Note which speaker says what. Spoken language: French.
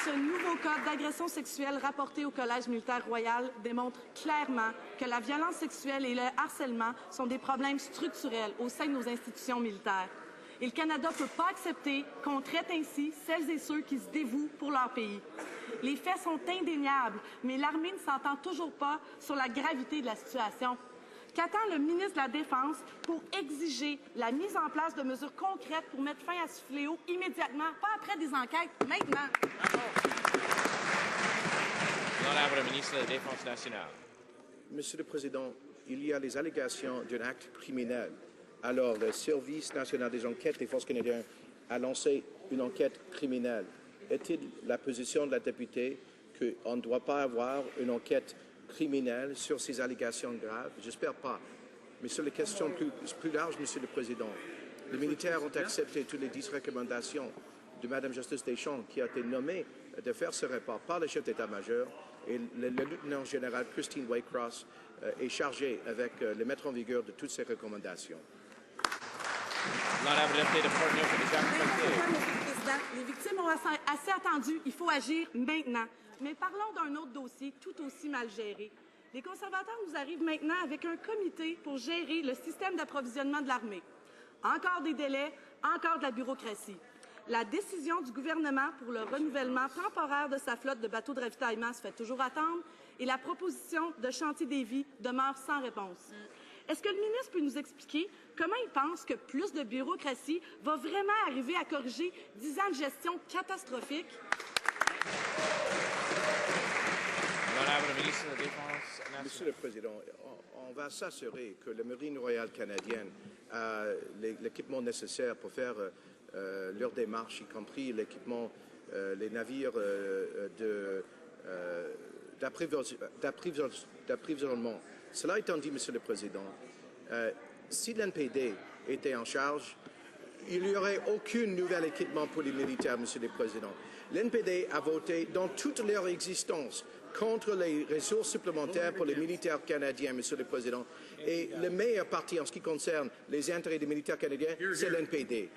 Speaker 1: Ce nouveau cas d'agression sexuelle rapporté au Collège militaire royal démontre clairement que la violence sexuelle et le harcèlement sont des problèmes structurels au sein de nos institutions militaires. Et le Canada ne peut pas accepter qu'on traite ainsi celles et ceux qui se dévouent pour leur pays. Les faits sont indéniables, mais l'armée ne s'entend toujours pas sur la gravité de la situation. Qu'attend le ministre de la Défense pour exiger la mise en place de mesures concrètes pour mettre fin à ce fléau immédiatement, pas après des enquêtes, maintenant?
Speaker 2: L'honorable ministre de la Défense nationale.
Speaker 3: Monsieur le Président, il y a les allégations d'un acte criminel. Alors, le Service national des enquêtes des forces canadiennes a lancé une enquête criminelle. Est-il la position de la députée qu'on ne doit pas avoir une enquête criminelle sur ces allégations graves? J'espère pas. Mais sur les questions plus larges, Monsieur le Président, les militaires ont accepté toutes les 10 recommandations de Mme Justice Deschamps, qui a été nommée de faire ce rapport par le chef d'état-major, et le lieutenant général Christine Waycross est chargée avec le mettre en vigueur de toutes ces recommandations.
Speaker 2: L'honorable député de Portneuf.
Speaker 1: Les victimes ont assez attendu. Il faut agir maintenant. Mais parlons d'un autre dossier tout aussi mal géré. Les conservateurs nous arrivent maintenant avec un comité pour gérer le système d'approvisionnement de l'armée. Encore des délais, encore de la bureaucratie. La décision du gouvernement pour le renouvellement temporaire de sa flotte de bateaux de ravitaillement se fait toujours attendre et la proposition de chantier des vies demeure sans réponse. Est-ce que le ministre peut nous expliquer comment il pense que plus de bureaucratie va vraiment arriver à corriger 10 ans de gestion catastrophique?
Speaker 2: Ministre de la Défense nationale.
Speaker 3: Monsieur le Président, on va s'assurer que la Marine royale canadienne a l'équipement nécessaire pour faire leur démarche, y compris l'équipement, les navires d'approvisionnement. Cela étant dit, Monsieur le Président, si l'NPD était en charge, il n'y aurait aucun nouvel équipement pour les militaires, Monsieur le Président. L'NPD a voté dans toute leur existence contre les ressources supplémentaires pour les militaires canadiens, Monsieur le Président. Et le meilleur parti en ce qui concerne les intérêts des militaires canadiens, c'est l'NPD.